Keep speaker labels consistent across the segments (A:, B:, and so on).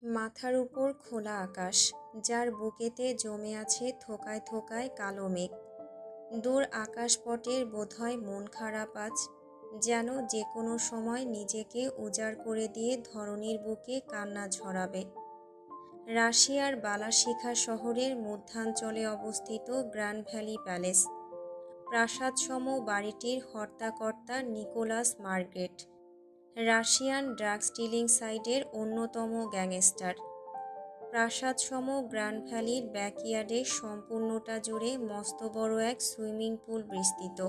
A: মাথার উপর খোলা আকাশ, যার বুকেতে জমে আছে থোকায় থোকায় কালো মেঘ। দূর আকাশপটের বোধহয় মন খারাপ আজ, যেন যে কোনো সময় নিজেকে উজাড় করে দিয়ে ধরণীর বুকে কান্না ঝরাবে। রাশিয়ার বালাশিখা শহরের মধ্যাঞ্চলে অবস্থিত গ্র্যান্ড ভ্যালি প্যালেস। প্রাসাদসম বাড়িটির হর্তাকর্তা Nicholas Margaret, Russian drugs dealing সাইডের অন্যতম গ্যাংস্টার। প্রাসাদসম গ্র্যান্ড ভ্যালির ব্যাকইয়ার্ডের সম্পূর্ণটা জুড়ে মস্ত বড় এক সুইমিং পুল বিস্তৃত।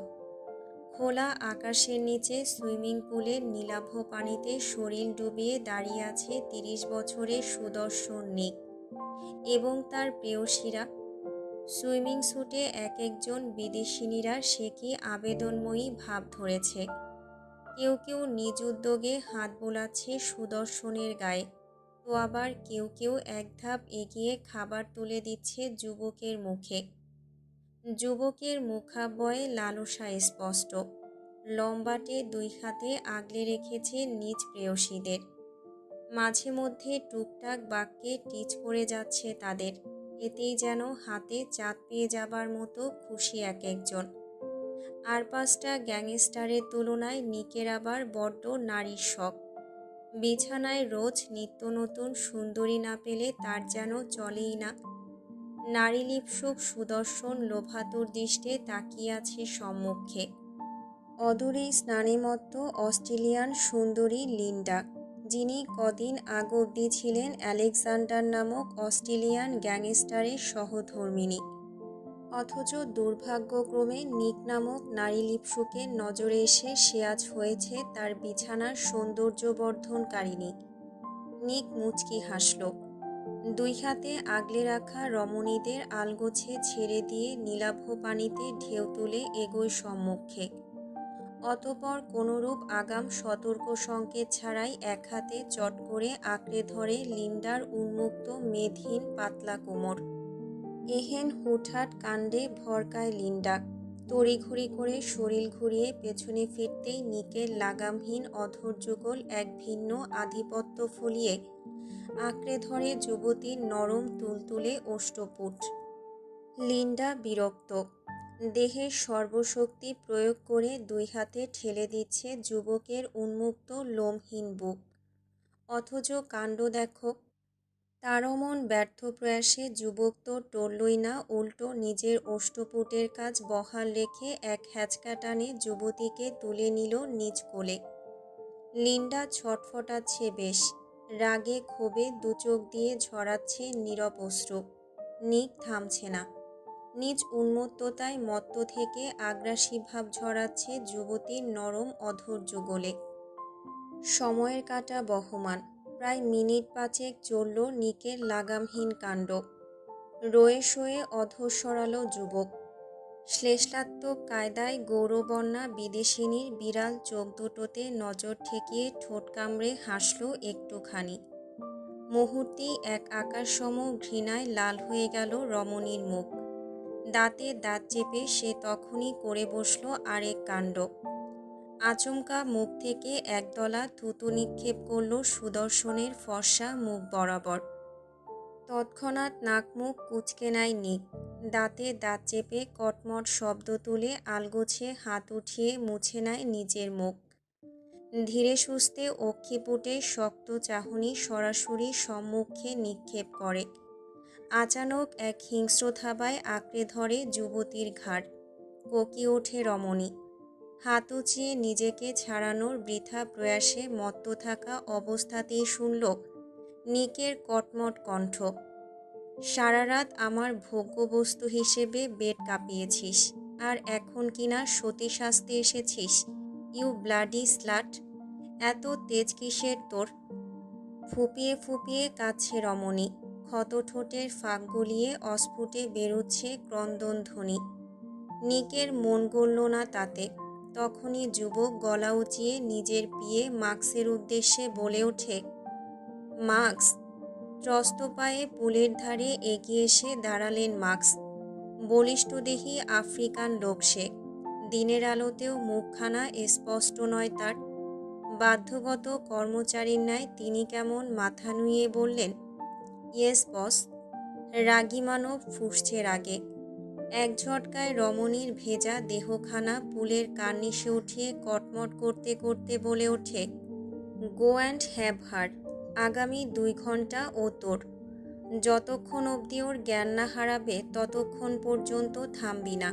A: খোলা আকাশের নিচে সুইমিং পুলের নীলাভ পানিতে শরীর ডুবিয়ে দাঁড়িয়ে আছে ৩০ বছরের সুদর্শন নিক এবং তার প্রেয়সীরা। সুইমিং স্যুটে এক একজন বিদেশিনীরা সে কি আবেদনময়ী ভাব ধরেছে। কেউ কেউ নিজ উদ্যোগে হাত বোলাচ্ছে সুদর্শনের গায়ে, তো আবার কেউ কেউ এক ধাপ এগিয়ে খাবার তুলে দিচ্ছে যুবকের মুখে। যুবকের মুখাবয়বে লালসা স্পষ্ট। লম্বাটে দুই হাতে আগলে রেখেছে নিজ প্রেয়সীদের। মাঝে মধ্যে টুকটাক বাক্যে টিচ পড়ে যাচ্ছে তাদের, এতেই যেন হাতে চাঁদ পেয়ে যাবার মতো খুশি এক একজন। আর পাঁচটা গ্যাংস্টারের তুলনায় নিকের আবার বড্ড নারীর শখ। বিছানায় রোজ নিত্য নতুন সুন্দরী না পেলে তার যেন চলেই না। নারী লিপসুক সুদর্শন লোভাতুর দৃষ্টে তাকিয়ে আছে সম্মুখে। অদূরেই স্নানেমত্ত অস্ট্রেলিয়ান সুন্দরী লিন্ডা, যিনি কদিন আগ অবধি ছিলেন আলেকজান্ডার নামক অস্ট্রেলিয়ান গ্যাংস্টারের সহধর্মিণী। অথচ দুর্ভাগ্যক্রমে নিক নামক নারী লিপসুকের নজরে এসে সে আজ হয়েছে তার বিছানার সৌন্দর্যবর্ধনকারিণী। নিক মুচকি হাসল। দুই হাতে আগলে রাখা রমণীদের আলগোছে ছেড়ে দিয়ে নীলাভ পানিতে ঢেউ তুলে এগোয় সম্মুখে। অতঃপর কোনরূপ আগাম সতর্ক সংকেত ছাড়াই এক হাতে চট করে আঁকড়ে ধরে লিন্ডার উন্মুক্ত মেদহীন পাতলা কোমর। এহেন হুটহাট কাণ্ডে ভরকায় লিন্ডা। তড়িঘড়ি করে শরীর ঘুরিয়ে পেছনে ফিরতেই নিকের লাগামহীন অধৈর্যগোল এক ভিন্ন আধিপত্য ফলিয়ে আঁকড়ে ধরে যুবতীর নরম তুলতুলে ওষ্ঠপুট। লিন্ডা বিরক্ত। দেহের সর্বশক্তি প্রয়োগ করে দুই হাতে ঠেলে দিচ্ছে যুবকের উন্মুক্ত লোমহীন বুক। অথচ কাণ্ড দেখো। তার অমন ব্যর্থ প্রয়াসে যুবক তো টললই না, উল্টো নিজের ওষ্ঠপুটের কাজ বহাল রেখে এক হ্যাচকা টানে যুবতীকে তুলে নিল নিজ কোলে। লিন্ডা ছটফটাচ্ছে বেশ, রাগে ক্ষোভে দুচোখ দিয়ে ঝরাচ্ছে নীরব অশ্রু। নিক থামছে না। নিজ উন্মত্ততায় মত্ত থেকে আগ্রাসী ভাব ঝরাচ্ছে যুবতীর নরম অধৈর্যগোলে। সময়ের কাঁটা বহমান। প্রায় মিনিট পাঁচেক চলল নিকের লাগামহীন কাণ্ড। রয়ে শোয়ে অধর সরালো যুবক। শ্লেষাত্মক কায়দায় গৌরবর্ণা বিদেশিনীর বিড়াল চোখ দুটোতে নজর ঠেকিয়ে ঠোঁট কামড়ে হাসল একটুখানি। মুহূর্তেই এক আকাশসম ঘৃণায় লাল হয়ে গেল রমণীর মুখ। দাঁতে দাঁত চেপে সে তখনই করে বসল আরেক কাণ্ড। আচমকা মুখ থেকে একদলা থুতু নিক্ষেপ করল সুদর্শনের ফর্সা মুখ বরাবর। তৎক্ষণাৎ নাক মুখ কুঁচকে নেয় নিক। দাঁতে দাঁত চেপে কটমট শব্দ তুলে আলগোছে হাত উঠিয়ে মুছে নেয় নিজের মুখ। ধীরে সুস্থে অক্ষিপুটে শক্ত চাহনি সরাসরি সম্মুখে নিক্ষেপ করে। আচানক এক হিংস্র থাবায় আঁকড়ে ধরে যুবতীর ঘাড়। কোঁকিয়ে ওঠে রমণী। হাত উঁচিয়ে নিজেকে ছাড়ানোর বৃথা প্রয়াসে মত্ত থাকা অবস্থাতেই শুনল নিকের কটমট কণ্ঠ। সারা রাত আমার ভোগ্যবস্তু হিসেবে বেড কাঁপিয়েছিস, আর এখন কিনা সতী সাজতে এসেছিস? You bloody slut! এত তেজ কিসের তোর? ফুপিয়ে ফুপিয়ে কাঁদছে রমণী। ক্ষত ঠোঁটের ফাঁক গলিয়ে অস্ফুটে বেরুচ্ছে ক্রন্দনধ্বনি। নিকের মন গলল না তাতে। তখনই যুবক গলা উঁচিয়ে নিজের পিয়ে মাক্সের উদ্দেশ্যে বলে ওঠে, মাক্স! ত্রস্ত পায়ে পুলের ধারে এগিয়ে এসে দাঁড়ালেন মাক্স। বলিষ্ঠদেহী আফ্রিকান লোক সে। দিনের আলোতেও মুখখানা স্পষ্ট নয় তার। বাধ্যগত কর্মচারীর ন্যায় তিনি কেমন মাথা নুইয়ে বললেন, ইয়েস বস। রাগী মানব ফুঁসছে রাগে। এক ঝটকায় রমণীর ভেজা দেহখানা পুলের কার্নিশে উঠিয়ে কটমট করতে করতে বলে ওঠে, গো অ্যান্ড হ্যাভ হার। আগামী 2 ঘন্টা ও তোর। যতক্ষণ অবধি ওর জ্ঞান না হারাবে ততক্ষণ পর্যন্ত থামবি না।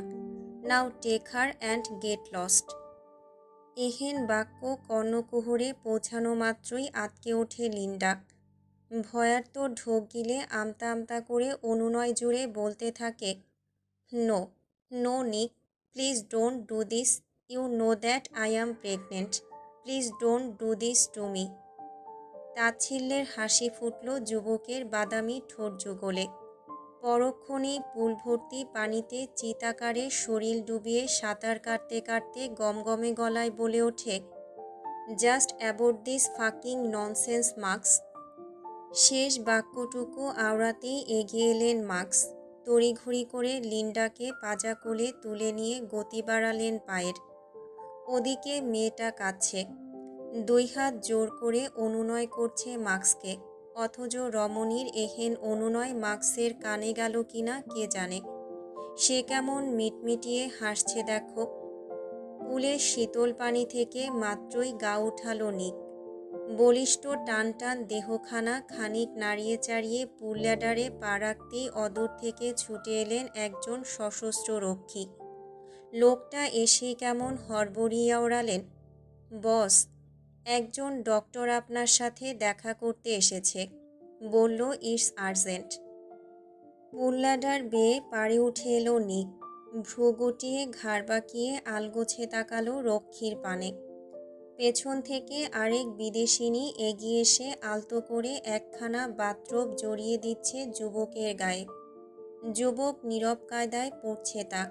A: Now take her and get lost. এহেন বাক্য কর্ণকুহরে পৌঁছানো মাত্রই আঁতকে ওঠে লিন্ডা। ভয়ার্ত ঢোক গিলে আমতা আমতা করে অনুনয় জুড়ে বলতে থাকে, no, no Nick, please don't do this. You know that I am pregnant. Please don't do this to me. তাচ্ছিল্যের হাসি ফুটল যুবকের বাদামি ঠোঁট যুগলে। পরক্ষণেই পুল ভর্তি পানিতে চিতাকারে শরীর ডুবিয়ে সাঁতার কাটতে কাটতে গমগমে গলায় বলে ওঠে, just about this fucking nonsense marks. শেষ বাক্যটুকু আওড়াতেই এগিয়ে এলেন মার্কস। তড়িঘড়ি করে লিন্ডাকে পাজা কোলে তুলে নিয়ে গতি বাড়ালেন পায়ের। ওদিকে মেয়েটা কাঁদছে। 2 হাত জোর করে অনুনয় করছে মার্কসকে, অথচ রমণীর এহেন অনুনয় মার্কসের কানে গেল কিনা কে জানে। সে কেমন মিটমিটিয়ে হাসছে দেখো। পুলের শীতল পানি থেকে মাত্রই গা উঠালো নিক। বলিষ্ঠ টান টান দেহখানা খানিক নাড়িয়ে চাড়িয়ে পুল ল্যাডারে পা রাখতেই অদূর থেকে ছুটে এলেন একজন সশস্ত্র রক্ষী। লোকটা এসেই কেমন হড়বড়িয়ে ওড়ালেন, বস, একজন ডক্টর আপনার সাথে দেখা করতে এসেছে, বলল ইটস আর্জেন্ট। পুল ল্যাডার বেয়ে পাড়ে উঠে এলো নিক। ভ্রু গুটিয়ে ঘাড় বাঁকিয়ে আলগোছে তাকালো রক্ষীর পানে। পেছন থেকে আরেক বিদেশিনী এগিয়ে এসে আলতো করে একখানা বাথরোব জড়িয়ে দিচ্ছে যুবকের গায়ে। যুবক নীরব কায়দায় পড়ছে তা।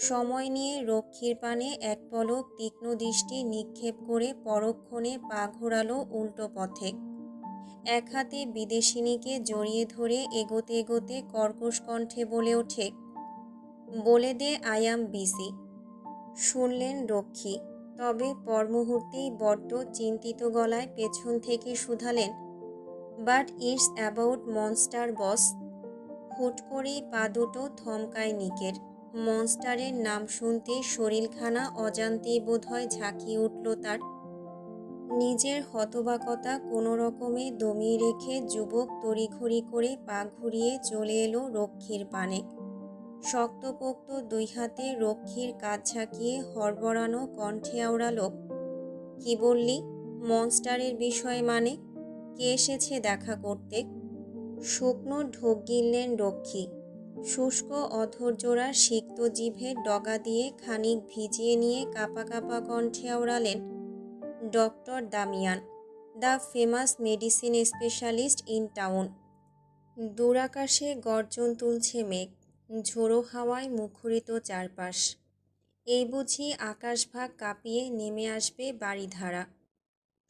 A: সময় নিয়ে রক্ষীর পানে এক পলক তীক্ষ্ণ দৃষ্টি নিক্ষেপ করে পরক্ষণে পা ঘোরালো উল্টো পথে। এক হাতে বিদেশিনীকে জড়িয়ে ধরে এগোতে এগোতে কর্কশ কণ্ঠে বলে ওঠে, বলে দে আই অ্যাম বিজি। শুনলেন রক্ষী, তবে পর মুহূর্তেই বড্ড চিন্তিত গলায় পেছন থেকে শুধালেন, বাট ইটস অ্যাবাউট মনস্টার বস। হুট করেই পা দুটো থমকায় নিকের। মনস্টারের নাম শুনতে শরীরখানা অজান্তেই বোধহয় ঝাঁকিয়ে উঠল তার। নিজের হতবাকতা কোনো রকমে দমিয়ে রেখে যুবক তড়িঘড়ি করে পা ঘুরিয়ে চলে এলো রক্ষীর পানে। শক্তপোক্ত 2 হাতে রক্ষীর কাঁধ ঝাঁকিয়ে হড়বড়ানো কণ্ঠে আওড়ালো, কি বললি? মনস্টারের বিষয়ে মানে? কে এসেছে দেখা করতে? শুকনো ঢোক গিললেন রক্ষী। শুষ্ক অধৈর্যরা সিক্ত জিভের ডগা দিয়ে খানিক ভিজিয়ে নিয়ে কাঁপা কাঁপা কণ্ঠে আওড়ালেন, doctor Damian, the famous medicine specialist in town. দূরাকাশে গর্জন তুলছে মেঘ। ঝোড়ো হাওয়ায় মুখরিত চারপাশ। এই বুঝি আকাশভাগ কাঁপিয়ে নেমে আসবে বারিধারা।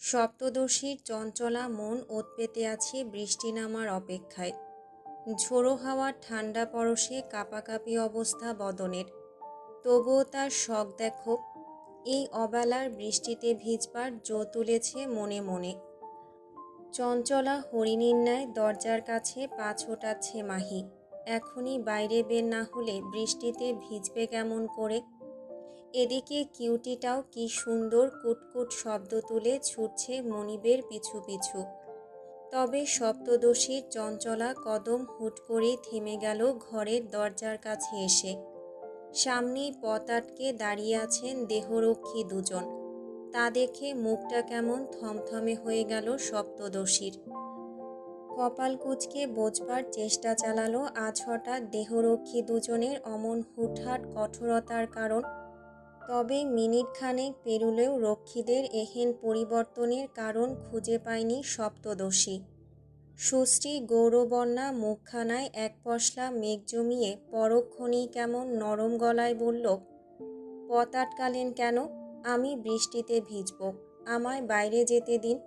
A: সপ্তদশীর চঞ্চলা মন ওত পেতে আছে বৃষ্টি নামার অপেক্ষায়। ঝোড়ো হাওয়ার ঠান্ডা পরশে কাঁপাকাঁপি অবস্থা বদনের। তবুও তার শখ দেখো, এই অবেলার বৃষ্টিতে ভিজবার জো তুলেছে মনে মনে। চঞ্চলা হরিণীর ন্যায় দরজার কাছে পা ছোটাচ্ছে মাহি। এখনই বাইরে বের না হলে বৃষ্টিতে ভিজবে কেমন করে। এদিকে কিউটিটাও কি সুন্দর কুটকুট শব্দ তুলে ছুটছে মনিবের পিছু পিছু। তবে সপ্তদশীর চঞ্চলা কদম হুট করেই থেমে গেল ঘরের দরজার কাছে এসে। সামনেই পথ আটকে দাঁড়িয়ে আছেন দেহরক্ষী দুজন। তা দেখে মুখটা কেমন থমথমে হয়ে গেল সপ্তদশীর। কপাল কুঁচকে বোঝবার চেষ্টা চালালো আজ হঠাৎ দেহরক্ষী দুজনের অমন হুটহাট কঠোরতার কারণ। তবে মিনিট খানেক পেরুলেও রক্ষীদের এহেন পরিবর্তনের কারণ খুঁজে পায়নি সপ্তদশী। সুশ্রী গৌরবর্ণা মুখখানায় এক পশলা মেঘ জমিয়ে পরক্ষণেই কেমন নরম গলায় বলল, পথ আটকালেন কেন? আমি বৃষ্টিতে ভিজব, আমায় বাইরে যেতে দিন।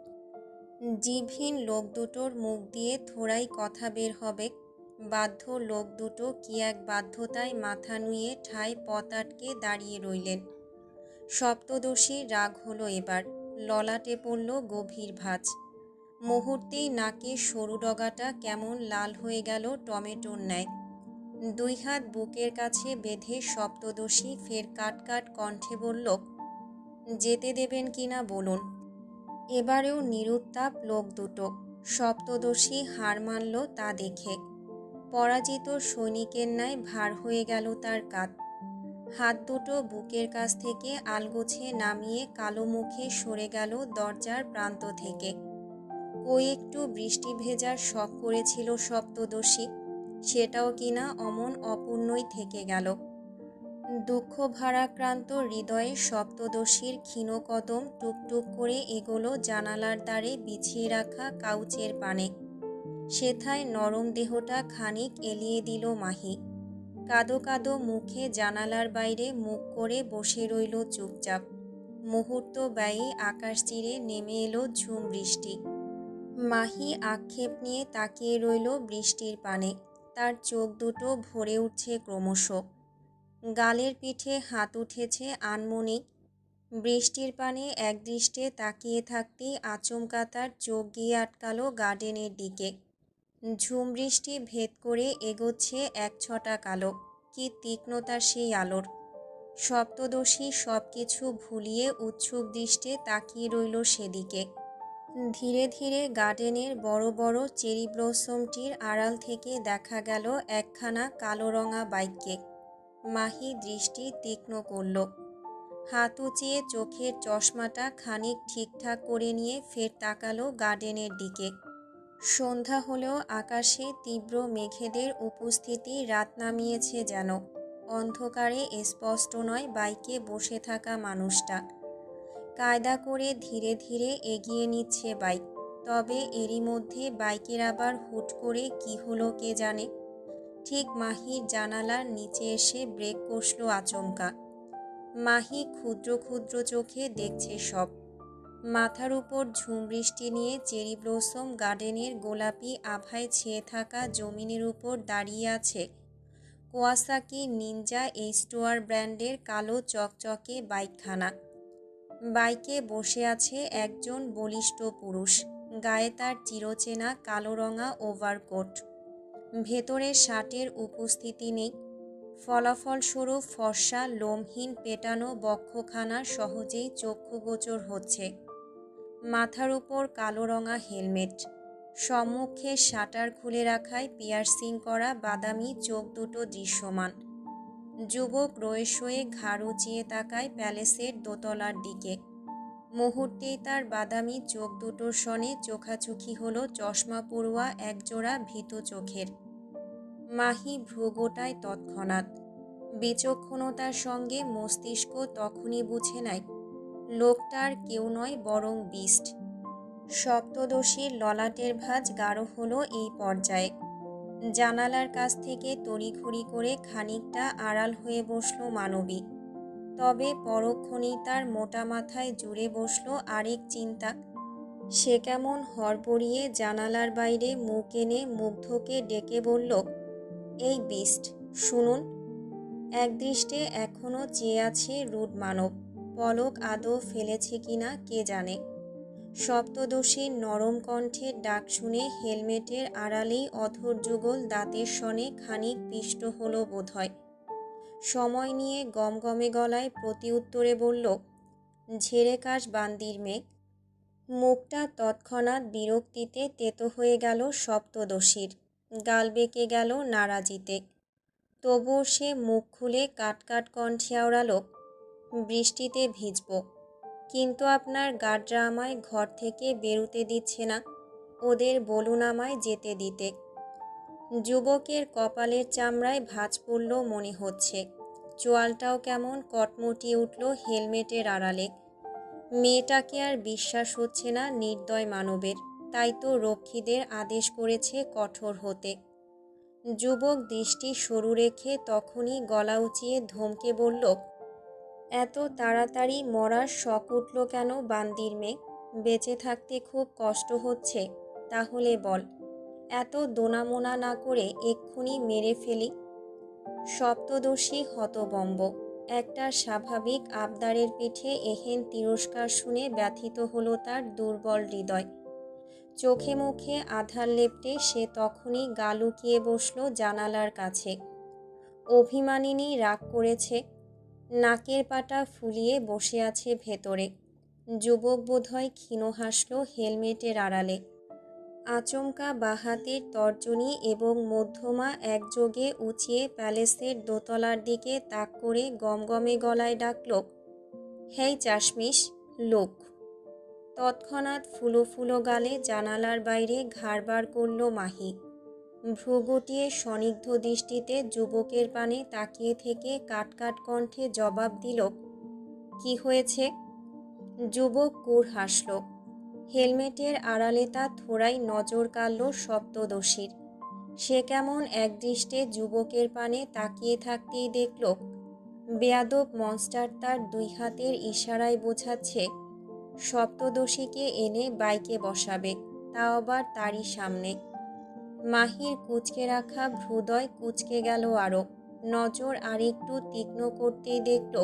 A: জিভহীন লোক দুটোর মুখ দিয়ে থোড়াই কথা বের হবে। বাধ্য লোক দুটো কি এক বাধ্যতায় মাথা নুয়ে ঠায় পথ আটকে দাঁড়িয়ে রইলেন। সপ্তদশীর রাগ হলো এবার। ললাটে পড়ল গভীর ভাঁজ। মুহূর্তেই নাকের সরু ডগাটা কেমন লাল হয়ে গেল টমেটোর ন্যায়। দুই হাত বুকের কাছে বেঁধে সপ্তদশী ফের কাট কণ্ঠে বলল, যেতে দেবেন কিনা বলুন। এবারেও নিরুত্তাপ লোক দুটো। সপ্তদশী হার মানল তা দেখে। পরাজিত সৈনিকের ন্যায় ভার হয়ে গেল তার কাঁধ। হাত দুটো বুকের কাছ থেকে আলগোছে নামিয়ে কালো মুখে সরে গেল দরজার প্রান্ত থেকে। কই একটু বৃষ্টি ভেজার শখ করেছিল সপ্তদশী, সেটাও কিনা অমন অপূর্ণই থেকে গেল। দুঃখ ভারাক্রান্ত হৃদয়ে সপ্তদশীর ক্ষীণ কদম টুকটুক করে এগোলো জানালার দ্বারে বিছিয়ে রাখা কাউচের পানে। সেথায় নরম দেহটা খানিক এলিয়ে দিল মাহি। কাদো কাদো মুখে জানালার বাইরে মুখ করে বসে রইল চুপচাপ। মুহূর্ত ব্যয়ে আকাশ চিরে নেমে এলো ঝুম বৃষ্টি। মাহি আক্ষেপ নিয়ে তাকিয়ে রইল বৃষ্টির পানে। তার চোখ দুটো ভরে উঠছে ক্রমশ। গালের পিঠে হাত উঠেছে আনমনে। বৃষ্টির পানে একদৃষ্টে তাকিয়ে থাকতেই আচমকা তার চোখ গিয়ে আটকালো গার্ডেনের দিকে। ঝুম বৃষ্টি ভেদ করে এগোচ্ছে এক ছটা কালো। কি তীক্ষ্ণতা সেই আলোর! সপ্তদশী সব কিছু ভুলিয়ে উৎসুক দৃষ্টে তাকিয়ে রইল সেদিকে। ধীরে ধীরে গার্ডেনের বড় বড় চেরি ব্লসমটির আড়াল থেকে দেখা গেল একখানা কালো রঙা বাইককে। মাহি দৃষ্টি তীক্ষ্ণ করল। হাত উঁচিয়ে চোখের চশমাটা খানিক ঠিকঠাক করে নিয়ে ফের তাকালো গার্ডেনের দিকে। সন্ধ্যা হলেও আকাশে তীব্র মেঘেদের উপস্থিতি রাত নামিয়েছে যেন। অন্ধকারে স্পষ্ট নয় বাইকে বসে থাকা মানুষটা। কায়দা করে ধীরে ধীরে এগিয়ে নিচ্ছে বাইক। তবে এরই মধ্যে বাইকের আবার হুট করে কি হলো কে জানে। ঠিক মাহির জানালার নিচে এসে ব্রেক কষল আচমকা। মাহি ক্ষুদ্র ক্ষুদ্র চোখে দেখছে সব। মাথার উপর ঝুম বৃষ্টি নিয়ে চেরি ব্লসম গার্ডেনের গোলাপি আভায় ছেয়ে থাকা জমিনের উপর দাঁড়িয়ে আছে কাওয়াসাকি নিনজা এইচ2আর ব্র্যান্ডের কালো চকচকে বাইকখানা। বাইকে বসে আছে একজন বলিষ্ঠ পুরুষ। গায়ে তার চিরচেনা কালো রঙা ওভারকোট। ভেতরে শার্টের উপস্থিতি নেই। ফলাফলস্বরূপ ফর্সা লোমহীন পেটানো বক্ষখানা সহজেই চক্ষুগোচর হচ্ছে। মাথার উপর কালো রঙা হেলমেট। সম্মুখে শাটার খুলে রাখায় পিয়ার্সিং করা বাদামি চোখ দুটো দৃশ্যমান। যুবক রয়ে ঘাড় উঁচিয়ে তাকায় প্যালেসের দোতলার দিকে। মুহূর্তেই তার বাদামি চোখ দুটোর সনে চোখাচোখি হলো চশমা পড়ুয়া একজোড়া ভীত চোখের। মাহি ভ্রুগোটায় তৎক্ষণাৎ। বিচক্ষণতার সঙ্গে মস্তিষ্ক তখনই বুঝে নেয় লোকটার কেউ নয় বরং বিস্ট। সপ্তদশীর ললাটের ভাঁজ গাঢ় হলো এই পর্যায়ে। জানালার কাছ থেকে তড়িঘড়ি করে খানিকটা আড়াল হয়ে বসল মানবী। তবে পরক্ষণেই তার মোটা মাথায় জুড়ে বসল আরেক চিন্তা। সে কেমন হড়বড়িয়ে জানালার বাইরে মুখ এনে মুগ্ধকে ডেকে বলল, এই বিস্ট, শুনুন। একদৃষ্টে এখনও চেয়ে আছে রুড মানব। পলক আদৌ ফেলেছে কিনা কে জানে। সপ্তদশীর নরম কণ্ঠের ডাক শুনে হেলমেটের আড়ালেই অধর যুগল দাঁতের সনে খানিক পিষ্ট হলো বোধহয়। সময় নিয়ে গমগমে গলায় প্রতি উত্তরে বলল, ঝেড়ে কাশ বান্দির মেঘ। মুখটা তৎক্ষণাৎ বিরক্তিতে তেতো হয়ে গেল সপ্তদশীর। গাল বেঁকে গেল নারাজিতে। তবুও সে মুখ খুলে কাটকাট কণ্ঠে আওড়াল, বৃষ্টিতে ভিজব, কিন্তু আপনার গার্ডরা আমায় ঘর থেকে বেরুতে দিচ্ছে না। ওদের বলুন আমায় যেতে দিতে। যুবকের কপালের চামড়ায় ভাঁজ পড়ল মনে হচ্ছে। চোয়ালটাও কেমন কটমটিয়ে উঠল হেলমেটের আড়ালে। মেয়েটাকে আর বিশ্বাস হচ্ছে না নির্দয় মানবের, তাই তো রক্ষীদের আদেশ করেছে কঠোর হতে। যুবক দৃষ্টি সরু রেখে তখনই গলা উঁচিয়ে ধমকে বলল, এত তাড়াতাড়ি মরার শখ উঠল কেন বান্দির মেয়ে? বেঁচে থাকতে খুব কষ্ট হচ্ছে? তাহলে বল, এত দোনামোনা না করে এক্ষুনি মেরে ফেলি। সপ্তদশী হতবম্ব। একটা স্বাভাবিক আবদারের পিঠে এহেন তিরস্কার শুনে ব্যথিত হলো তার দুর্বল হৃদয়। চোখে মুখে আধার লেপ্টে সে তখনই গা লুকিয়ে বসল জানালার কাছে। অভিমানিনী রাগ করেছে, নাকের পাটা ফুলিয়ে বসে আছে ভেতরে। যুবক বোধহয় ক্ষীণ হাসল হেলমেটের আড়ালে। আচমকা বাহাতের তর্জনী এবং মধ্যমা একযোগে উঁচিয়ে প্যালেসের দোতলার দিকে তাক করে গমগমে গলায় ডাকল, হেই চাশমিশ, লোক। তৎক্ষণাৎ ফুলো ফুলো গালে জানালার বাইরে ঘাড় বার করল মাহি। ভ্রু গুটিয়ে স্নিগ্ধ দৃষ্টিতে যুবকের পানে তাকিয়ে থেকে কাটকাট কণ্ঠে জবাব দিল, কি হয়েছে? যুবক কুড় হাসল। হেলমেটের আড়ালে তা থোড়াই নজর কাড়ল সপ্তদশীর। সে কেমন একদৃষ্টে যুবকের পানে তাকিয়ে থাকতেই দেখল বেয়াদব মনস্টার তার দুই হাতের ইশারায় বোঝাচ্ছে সপ্তদশীকে এনে বাইকে বসাবে, তা আবার তারই সামনে। মাহির কুঁচকে রাখা ভ্রুদয় কুঁচকে গেল আরও। নজর আরেকটু তীক্ষ্ণ করতেই দেখল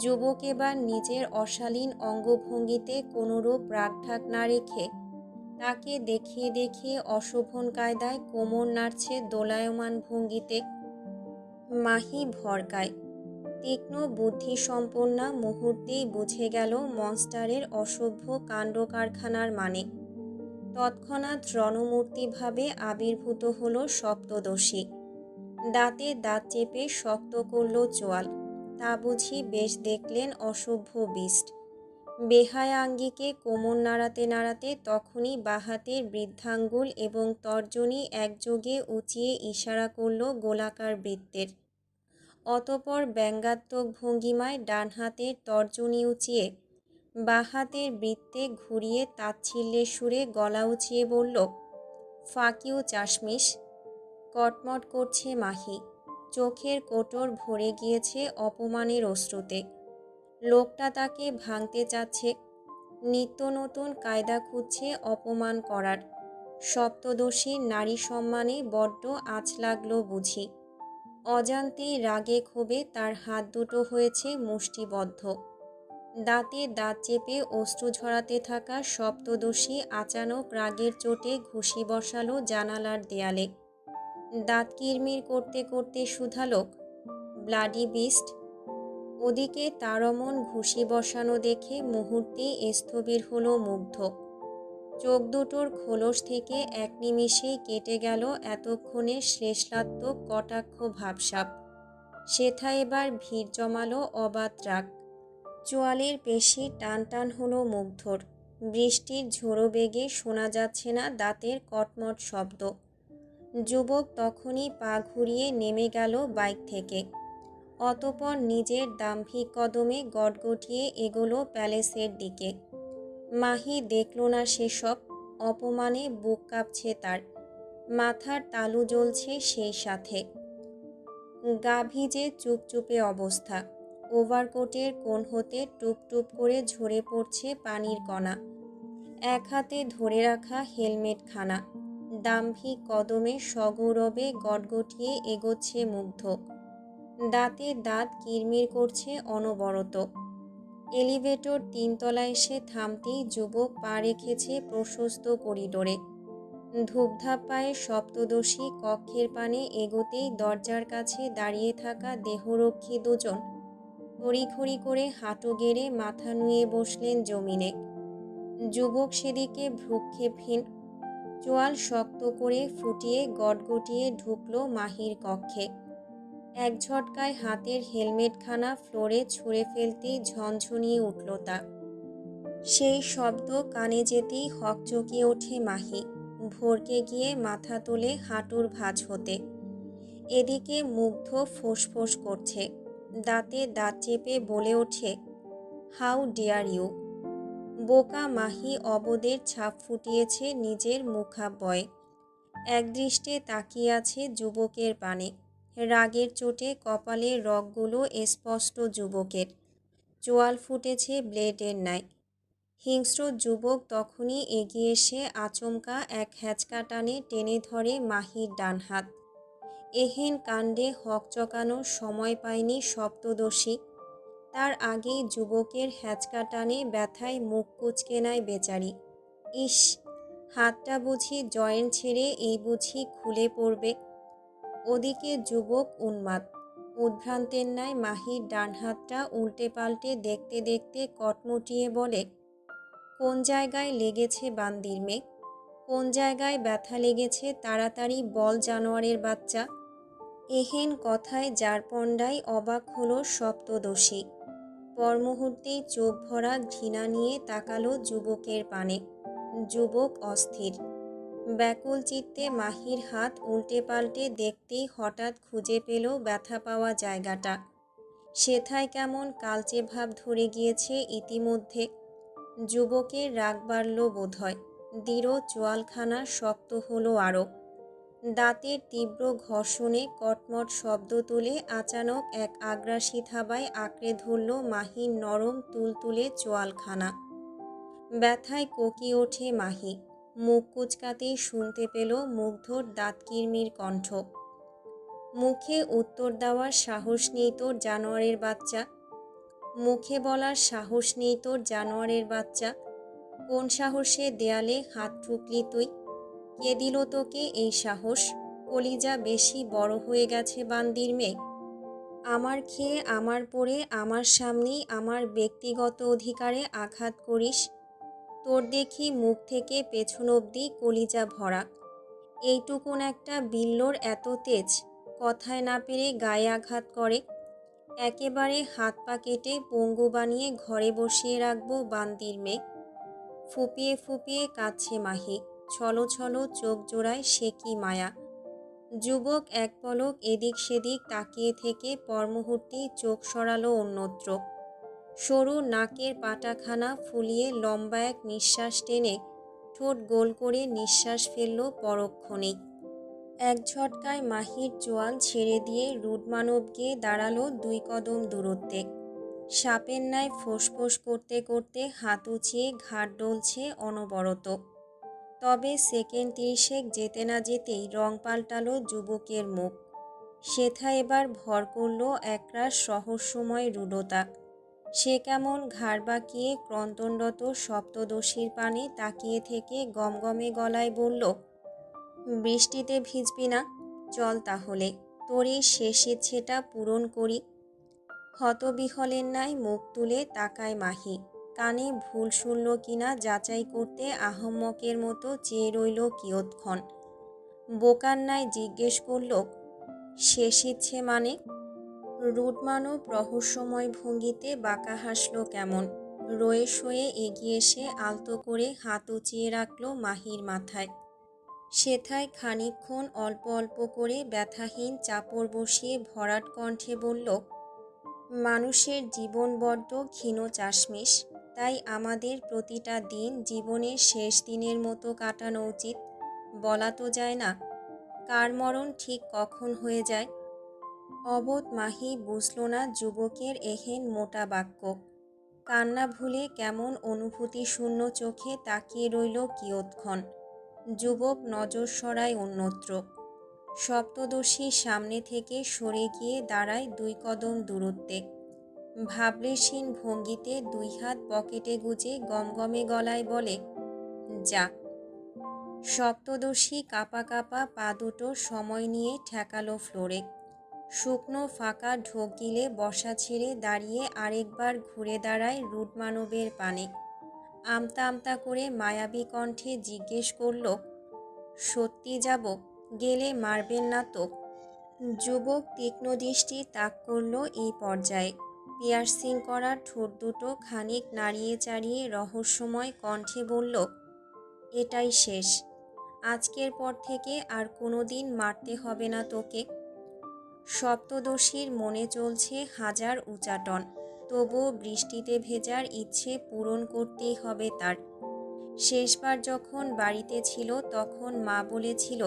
A: যুবক এবার নিজের অশালীন অঙ্গভঙ্গিতে কোনোরূপ রাগঢাক না রেখে তাকে দেখিয়ে দেখিয়ে অশোভন কায়দায় কোমর নাড়ছে দোলায়মান ভঙ্গিতে। মাহি ভরকায়। তীক্ষ্ণ বুদ্ধিসম্পন্না মুহূর্তেই বুঝে গেল মনস্টারের অসভ্য কাণ্ড কারখানার মানে। তৎক্ষণাৎ রণমূর্তিভাবে আবির্ভূত হল সপ্তদশী। দাঁতে দাঁত চেপে শক্ত করল চোয়াল। তা বুঝি বেশ দেখলেন অসভ্য বিষ্ট। বেহায়া আঙ্গিকে কোমর নাড়াতে নাড়াতে তখনই বাহাতের বৃদ্ধাঙ্গুল এবং তর্জনী একযোগে উঁচিয়ে ইশারা করল গোলাকার বৃত্তের। অতপর ব্যঙ্গাত্মক ভঙ্গিমায় ডান হাতের তর্জনী উঁচিয়ে বাহাতের বৃত্তে ঘুরিয়ে তাচ্ছিল্যের সুরে গলা উঁচিয়ে বলল, ফাক ইউ চাশমিশ। কটমট করছে মাহি। চোখের কোটর ভরে গিয়েছে অপমানের অশ্রুতে। লোকটা তাকে ভাঙতে চাচ্ছে, নিত্য নতুন কায়দা খুঁজছে অপমান করার। সপ্তদশীর নারী সম্মানে বড্ড আঁচ লাগল বুঝি। অজান্তেই রাগে ক্ষোভে তার হাত দুটো হয়েছে মুষ্টিবদ্ধ। দাঁতে দাঁত চেপে অশ্রু ঝরাতে থাকা সপ্তদশী আচানক রাগের চোটে ঘুষি বসালো জানালার দেয়ালে। দাঁত কিরমির করতে করতে শুধালো, ব্লাডি বিস্ট। ওদিকে তার অমন ঘুষি বসানো দেখে মুহূর্তেই স্থবির হলো মুগ্ধ। চোখ দুটোর খোলস থেকে এক নিমিষেই কেটে গেল এতক্ষণের শ্লেষাত্মক কটাক্ষ ভাবসাব। সেথা এবার ভিড় জমালো অবাধ রাগ। চোয়ালের পেশি টান টান হলো মুগ্ধর। বৃষ্টির ঝোড়ো বেগে শোনা যাচ্ছে না দাঁতের কটমট শব্দ। যুবক তখনই পা ঘুরিয়ে নেমে গেল বাইক থেকে। অতপর নিজের দাম্ভিক কদমে গটগটিয়ে এগোলো প্যালেসের দিকে। মাহি দেখল না সেসব। অপমানে বুক কাঁপছে তার। মাথার তালু জ্বলছে সেই সাথে। গা ভিজে চুপচুপে অবস্থা। ওভারকোটের কোণ হতে টুপ টুপ করে ঝরে পড়ছে পানির কণা। এক হাতে ধরে রাখা হেলমেটখানা। দাম্ভিক কদমে সগৌরবে গটগটিয়ে এগোচ্ছে মুগ্ধ। দাঁতে দাঁত কিরমির করছে অনবরত। এলিভেটর ৩ তলায় এসে থামতেই যুবক পা রেখেছে প্রশস্ত করিডোরে। ধূপধাপ পায়ে সপ্তদশী কক্ষের পানে এগোতেই দরজার কাছে দাঁড়িয়ে থাকা দেহরক্ষী দুজন তড়িঘড়ি করে হাঁটু গেড়ে মাথা নুয়ে বসলেন জমিনে। যুবক সেদিকে ভ্রূক্ষেপহীন। চোয়াল শক্ত করে ফুটিয়ে গটগটিয়ে ঢুকল মাহির কক্ষে। এক ঝটকায় হাতের হেলমেটখানা ফ্লোরে ছুঁড়ে ফেলতেই ঝনঝনিয়ে উঠল তা। সেই শব্দ কানে যেতেই হকচকিয়ে ওঠে মাহি। ভরকে গিয়ে মাথা তোলে হাঁটুর ভাঁজ হতে। এদিকে মুগ্ধ ফোঁস করছে। দাঁতে দাঁত চেপে বলে ওঠে, হাউ ডিয়ার ইউ। বোকা মাহি অবদের ছাপ ফুটিয়েছে নিজের মুখাব্যয়ে। একদৃষ্টে তাকিয়ে আছে যুবকের পানে। রাগের চোটে কপালের রগগুলো স্পষ্ট যুবকের। চোয়াল ফুটেছে ব্লেডের ন্যায়। হিংস্র যুবক তখনই এগিয়ে এসে আচমকা এক হ্যাচকা টানে টেনে ধরে মাহির ডান হাত। এহেন কাণ্ডে হকচকানোর সময় পায়নি সপ্তদশী। তার আগেই যুবকের হ্যাঁচকা টানে ব্যথায় মুখ কুঁচকে নেয় বেচারি। ইস, হাতটা বুঝি জয়েন্ট ছেড়ে এই বুঝি খুলে পড়বে। ওদিকে যুবক উন্মাদ। উদ্ভ্রান্তের ন্যায় মাহির ডান হাতটা উল্টে পাল্টে দেখতে দেখতে কটমটিয়ে বলে, কোন জায়গায় লেগেছে বান্দির মেয়ে? কোন জায়গায় ব্যথা লেগেছে তাড়াতাড়ি বল জানোয়ারের বাচ্চা। এহেন কথায় জারপণ্ডায় অবাক হলো সপ্তদশী। পরমুহূর্তেই চোখ ভরা ঘৃণা নিয়ে তাকালো যুবকের পানে। যুবক অস্থির। ব্যাকুল চিত্তে মাহির হাত উল্টে পাল্টে দেখতেই হঠাৎ খুঁজে পেল ব্যথা পাওয়া জায়গাটা। সেথায় কেমন কালচে ভাব ধরে গিয়েছে ইতিমধ্যে। যুবকের রাগ বাড়ল বোধহয়। দৃঢ় চোয়ালখানা শক্ত হলো আরও। দাঁতের তীব্র ঘর্ষণে কটমট শব্দ তুলে আচানক এক আগ্রাসী থাবায় আঁকড়ে ধরল মাহির নরম তুলতুলে চোয়ালখানা। ব্যথায় কোকিয়ে ওঠে মাহি। মুখ কুঁচকাতেই শুনতে পেল মুগ্ধর দাঁতকির্মির কণ্ঠ। মুখে উত্তর দেওয়ার সাহস নেই তোর জানোয়ারের বাচ্চা। মুখে বলার সাহস নেই তোর জানোয়ারের বাচ্চা। কোন সাহসে দেয়ালে হাত ঠুকলি তুই? কে দিল তোকে এই সাহস? কলিজা বেশি বড় হয়ে গেছে বান্দির মেয়ে? আমার খেয়ে আমার পরে আমার সামনেই আমার ব্যক্তিগত অধিকারে আঘাত করিস। তোর দেখি মুখ থেকে পেছন অবধি কলিজা ভরা। এইটুকুন একটা বিল্লোর এত তেজ, কথায় না পেরে গায়ে আঘাত করে। একেবারে হাত পা কেটে পঙ্গু বানিয়ে ঘরে বসিয়ে রাখবো বান্দির মেয়ে। ফুপিয়ে ফুপিয়ে কাঁদছে মাহি। ছলো ছলো চোখ জোড়ায় সে কি মায়া। যুবক এক পলক এদিক সেদিক তাকিয়ে থেকে পরমুহূর্তেই চোখ সরালো অন্যত্র। সরু নাকের পাটাখানা ফুলিয়ে লম্বা এক নিঃশ্বাস টেনে ঠোঁট গোল করে নিঃশ্বাস ফেলল পরক্ষণেই। এক ঝটকায় মাহির চোয়াল ছেড়ে দিয়ে রুডমানব গিয়ে দাঁড়ালো 2 কদম দূরত্বে। সাপের ন্যায় ফোঁস করতে করতে হাত উঁচিয়ে ঘাড় ডলছে অনবরত। তবে সেকেন্ড 30 যেতে না যেতেই রং পাল্টালো যুবকের মুখ। সেথা এবার ভর করল একরাশ রহস্যময় রূঢ়তা। সে কেমন ঘাড় বাঁকিয়ে ক্রন্দনরত সপ্তদশীর পানে তাকিয়ে থেকে গমগমে গলায় বলল, বৃষ্টিতে ভিজবি না? চল তাহলে, তোর এই শেষ ইচ্ছেটা পূরণ করি। হতবিহলের ন্যায় মুখ তুলে তাকায় মাহি। কানে ভুল শুনল কিনা যাচাই করতে আহম্মকের মতো চেয়ে রইল কিয়ৎক্ষণ। বোকার ন্যায় জিজ্ঞেস করল, শেষ ইচ্ছে মানে? রুডমানব রহস্যময় ভঙ্গিতে বাঁকা হাসল কেমন। রয়ে সয়ে এগিয়ে এসে আলতো করে হাত উঁচিয়ে রাখল মাহির মাথায়। সেথায় খানিকক্ষণ অল্প অল্প করে ব্যথাহীন চাপড় বসিয়ে ভরাট কণ্ঠে বলল, মানুষের জীবন বড্ড ক্ষীণ চাশমিশ। তাই আমাদের প্রতিটা দিন জীবনের শেষ দিনের মতো কাটানো উচিত। বলা তো যায় না কার মরণ ঠিক কখন হয়ে যায়। অবোধ মাহি বুঝল না যুবকের এহেন মোটা বাক্য। কান্না ভুলে কেমন অনুভূতিশূন্য চোখে তাকিয়ে রইল কিয়ৎক্ষণ। যুবক নজর সরায় অন্যত্র। সপ্তদশীর সামনে থেকে সরে গিয়ে দাঁড়ায় 2 কদম দূরত্বে। ভাবলেশহীন ভঙ্গিতে 2 হাত পকেটে গুজে গমগমে গলায় বলে, যা। সপ্তদশী কাঁপা কাঁপা পা দুটো সময় নিয়ে ঠেকালো ফ্লোরে। শুকনো ফাঁকা ঢোক গিলে বসা ছেড়ে দাঁড়িয়ে আরেকবার ঘুরে দাঁড়ায় রুডমানবের পানে। আমতা আমতা করে মায়াবী কণ্ঠে জিজ্ঞেস করল, সত্যি যাব? গেলে মারবেন না তো? যুবক তীক্ষ্ণ দৃষ্টি তাক করল এই পর্যায়ে। পিয়ার্সিং করা ঠোঁট দুটো খানিক নাড়িয়ে চাড়িয়ে রহস্যময় কণ্ঠে বলল, এটাই শেষ। আজকের পর থেকে আর কোনো দিন মারতে হবে না তোকে। সপ্তদশীর মনে চলছে হাজার উচাটন। তবুও বৃষ্টিতে ভেজার ইচ্ছে পূরণ করতেই হবে তার। শেষবার যখন বাড়িতে ছিল তখন মা বলেছিল,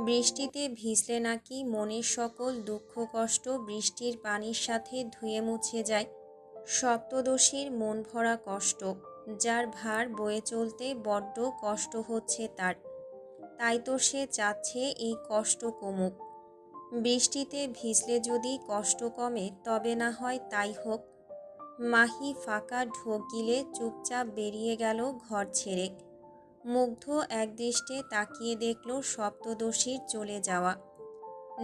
A: বৃষ্টিতে ভিজলে নাকি মনের সকল দুঃখ কষ্ট বৃষ্টির পানির সাথে ধুয়ে মুছে যায়। সপ্তদশীর মন ভরা কষ্ট, যার ভার বয়ে চলতে বড্ড কষ্ট হচ্ছে তার। তাই তো সে চাচ্ছে এই কষ্ট কমুক। বৃষ্টিতে ভিজলে যদি কষ্ট কমে তবে না হয় তাই হোক। মাহি ফাঁকা ঢোক গিলে চুপচাপ বেরিয়ে গেল ঘর ছেড়ে। মুগ্ধ একদৃষ্টে তাকিয়ে দেখল সপ্তদশীর চলে যাওয়া।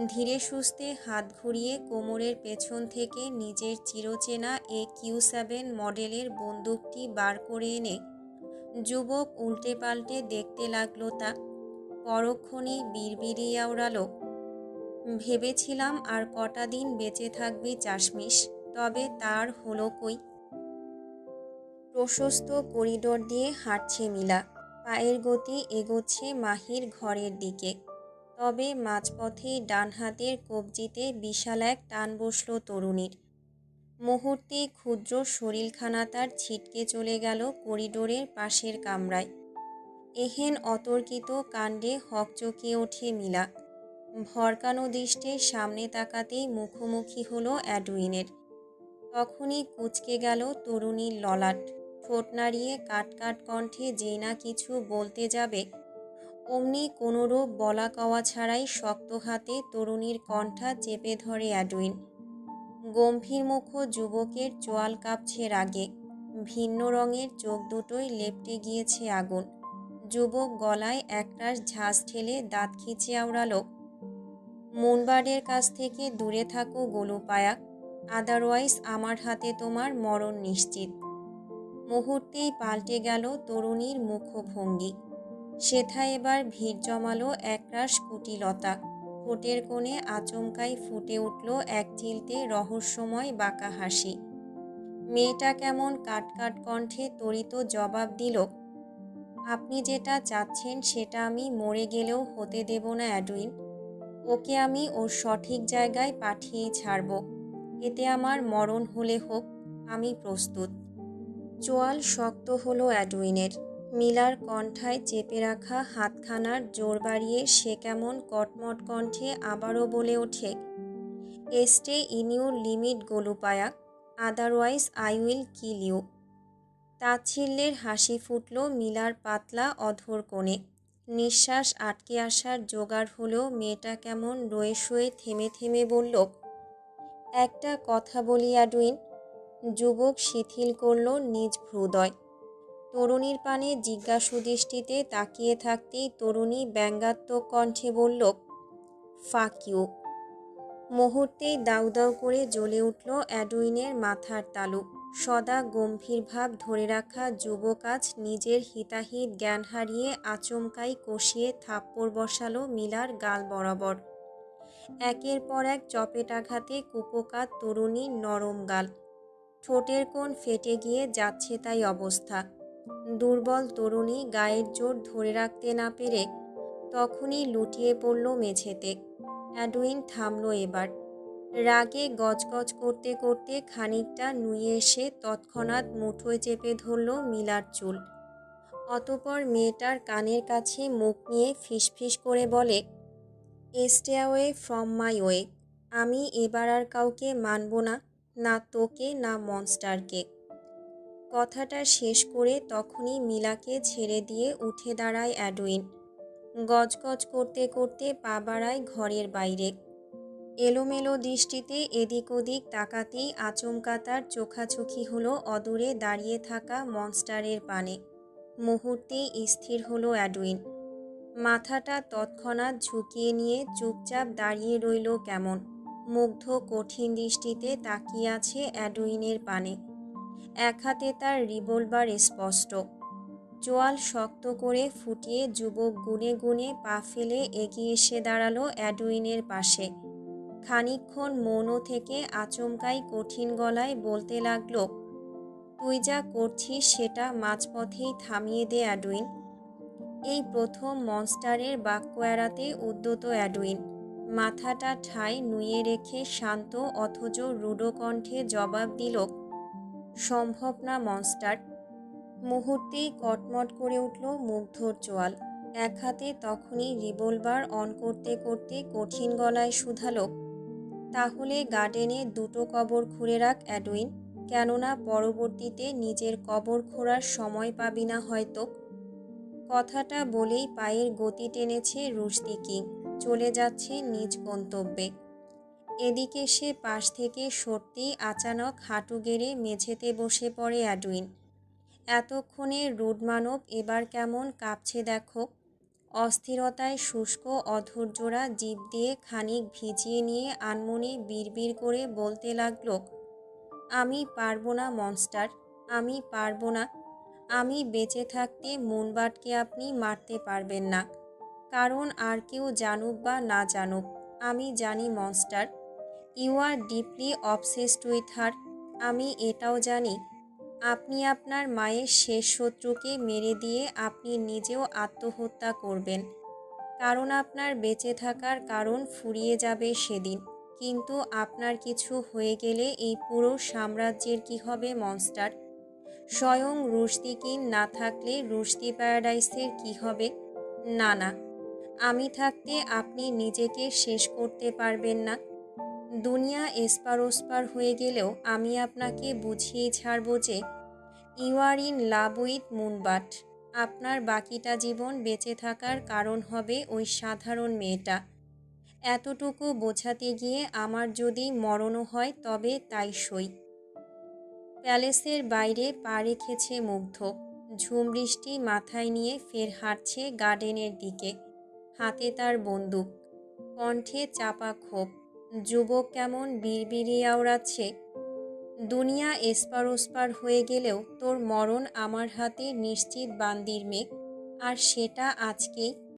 A: ধীরে সুস্থে হাত ঘুরিয়ে কোমরের পেছন থেকে নিজের চিরচেনা AQ-7 মডেলের বন্দুকটি বার করে এনে যুবক উল্টে পাল্টে দেখতে লাগলো তা। পরক্ষণেই বিড়বিড়িয়ে আওড়ালো, ভেবেছিলাম আর কটা দিন বেঁচে থাকবি চাশমিশ, তবে তার হলো কই। প্রশস্ত করিডোর দিয়ে হাঁটছে মিলা। পায়ের গতি এগোচ্ছে মাহির ঘরের দিকে। তবে মাঝপথেই ডান হাতের কবজিতে বিশাল এক টান বসল তরুণীর। মুহূর্তে ক্ষুদ্র শরীরখানা তার ছিটকে চলে গেল করিডোরের পাশের কামরায়। এহেন অতর্কিত কাণ্ডে হকচকিয়ে ওঠে মিলা। ভরকানো দৃষ্টে সামনে তাকাতেই মুখোমুখি হলো অ্যাডউইনের। তখনই কুঁচকে গেল তরুণীর ললাট। ঠোঁট নাড়িয়ে কাটকাট কণ্ঠে যেই না কিছু বলতে যাবে, অমনি কোনোরূপ বলা কওয়া ছাড়াই শক্ত হাতে তরুণীর কণ্ঠা চেপে ধরে অ্যাডউইন। গম্ভীর মুখ যুবকের চোয়াল কাঁপছে রাগে। ভিন্ন রঙের চোখ দুটোই লেপ্টে গিয়েছে আগুন। যুবক গলায় একরাশ ঝাঁজ ঠেলে দাঁত খিঁচে আওড়ালো, মুনবার্ডের কাছ থেকে দূরে থাকো গোলুপায়া, আদারওয়াইজ আমার হাতে তোমার মরণ নিশ্চিত। মুহূর্তেই পাল্টে গেল তরুণীর মুখভঙ্গি। সেথায় এবার ভিড় জমালো একরাশ কুটিলতা। ঠোঁটের কোণে আচমকাই ফুটে উঠল এক চিলতে রহস্যময় বাঁকা হাসি। মেয়েটা কেমন কাটকাট কণ্ঠে তড়িত জবাব দিল, আপনি যেটা চাচ্ছেন সেটা আমি মরে গেলেও হতে দেব না অ্যাডউইন। ওকে আমি ওর সঠিক জায়গায় পাঠিয়েই ছাড়ব। এতে আমার মরণ হলে হোক, আমি প্রস্তুত। চোয়াল শক্ত হলো অ্যাডউইনের। মিলার কণ্ঠায় চেপে রাখা হাতখানার জোর বাড়িয়ে সে কেমন কটমট কণ্ঠে আবারও বলে ওঠে, স্টে ইন ইউর লিমিট গোলুপায়া, otherwise I will kill you. তাচ্ছিল্যের হাসি ফুটল মিলার পাতলা অধর কোণে। নিঃশ্বাস আটকে আসার জোগাড় হলেও মেয়েটা কেমন রয়ে শয়ে থেমে থেমে বলল, একটা কথা বলি অ্যাডউইন। যুবক শিথিল করল নিজ ভ্রুদয়। তরুণীর পানে জিজ্ঞাসু দৃষ্টিতে তাকিয়ে থাকতেই তরুণী ব্যঙ্গাত্মক কণ্ঠে বলল, ফাক ইউ। মুহূর্তেই দাউ দাউ করে জ্বলে উঠল অ্যাডউইনের মাথার তালু। সদা গম্ভীর ভাব ধরে রাখা যুবক আজ নিজের হিতাহিত জ্ঞান হারিয়ে আচমকাই কষিয়ে থাপ্পড় বসালো মিলার গাল বরাবর। একের পর এক চপেটাঘাতে কুপোকাত তরুণীর নরম গাল। ঠোঁটের কোণ ফেটে গিয়ে যাচ্ছে তাই অবস্থা। দুর্বল তরুণী গায়ের জোর ধরে রাখতে না পেরে তখনই লুটিয়ে পড়ল মেঝেতে। অ্যাডউইন থামল এবার। রাগে গজগজ করতে করতে খানিকটা নুয়ে এসে তৎক্ষণাৎ মুঠোয় চেপে ধরল মিলার চুল। অতপর মেয়েটার কানের কাছে মুখ নিয়ে ফিসফিস করে বলে, stay away from my way. আমি এবার আর কাউকে মানব না, না তোকে না মনস্টারকে। কথাটা শেষ করে তখনই মিলাকে ছেড়ে দিয়ে উঠে দাঁড়ায় অ্যাডউইন। গজগজ করতে করতে পা বাড়ায় ঘরের বাইরে। এলোমেলো দৃষ্টিতে এদিক ওদিক তাকাতেই আচমকা তার চোখাচোখি হলো অদূরে দাঁড়িয়ে থাকা মনস্টারের পানে। মুহূর্তেই স্থির হলো অ্যাডউইন। মাথাটা তৎক্ষণাৎ ঝুঁকিয়ে নিয়ে চুপচাপ দাঁড়িয়ে রইল কেমন। মুগ্ধ কঠিন দৃষ্টিতে তাকিয়ে আছে অ্যাডউইনের পানে। এক হাতে তার রিভলভার স্পষ্ট। চোয়াল শক্ত করে ফুটিয়ে যুবক গুনে গুনে পা ফেলে এগিয়ে এসে দাঁড়ালো অ্যাডউইনের পাশে। খানিকক্ষণ মৌন থেকে আচমকাই কঠিন গলায় বলতে লাগলো, তুই যা করছিস সেটা মাঝপথেই থামিয়ে দে অ্যাডউইন। এই প্রথম মনস্টারের বাক্য এড়াতে উদ্যত অ্যাডউইন মাথাটা ঠায় নুয়ে রেখে শান্ত অথচ রূঢ় কণ্ঠে জবাব দিল, সম্ভব না মনস্টার। মুহূর্তেই কটমট করে উঠল মুগ্ধর চোয়াল। এক হাতে তখনই রিভলভার অন করতে করতে কঠিন গলায় শুধালো, তাহলে গার্ডেনে দুটো কবর খুঁড়ে রাখ অ্যাডউইন, কেননা পরবর্তীতে নিজের কবর খোঁড়ার সময় পাবি না হয়তো। কথাটা বলেই পায়ের গতি টেনেছে রুশদি কিং। চলে যাচ্ছে নিজ গন্তব্যে। এদিকে সে পাশ থেকে সত্যিই আচানক হাঁটু গেড়ে মেঝেতে বসে পড়ে অ্যাডুইন। এতক্ষণে রুড মানব এবার কেমন কাঁপছে দেখো। অস্থিরতায় শুষ্ক অধৈর্যরা জিভ দিয়ে খানিক ভিজিয়ে নিয়ে আনমনে বিড়বিড় করে বলতে লাগলো, আমি পারবো না মনস্টার, আমি পারবো না। আমি বেঁচে থাকতে মুনবাটকে আপনি মারতে পারবেন না। কারণ আর কেউ জানুক বা না জানুক, আমি জানি monster, you are deeply obsessed with her. আমি এটাও জানি আপনি আপনার মায়ের শেষ শত্রুকে মেরে দিয়ে আপনি নিজেও আত্মহত্যা করবেন। কারণ আপনার বেঁচে থাকার কারণ ফুরিয়ে যাবে সেদিন। কিন্তু আপনার কিছু হয়ে গেলে এই পুরো সাম্রাজ্যের কি হবে মনস্টার? স্বয়ং রুশদি কিং না থাকলে রুশদি প্যারাডাইসের কি হবে? না না, আমি থাকতে আপনি নিজেকে শেষ করতে পারবেন না। দুনিয়া এসপার ওসপার হয়ে গেলেও আমি আপনাকে বুঝিয়েই ছাড়ব যে you are in love with মুনবাট। আপনার বাকিটা জীবন বেঁচে থাকার কারণ হবে ওই সাধারণ মেয়েটা। এতটুকু বোঝাতে গিয়ে আমার যদি মরণও হয় তবে তাই সই। প্যালেসের বাইরে পা রেখেছে মুগ্ধ। ঝুমবৃষ্টি মাথায় নিয়ে ফের হাঁটছে গার্ডেনের দিকে। হাতে তার বন্দুক, কণ্ঠে চাপা ক্ষোভ। যুবক কেমন বিড়বিড়িয়ে আওড়াচ্ছে, দুনিয়া এসপার ওসপার হয়ে গেলেও তোর মরণ আমার হাতে নিশ্চিত বান্দির মেঘ। আর সেটা আজকেই।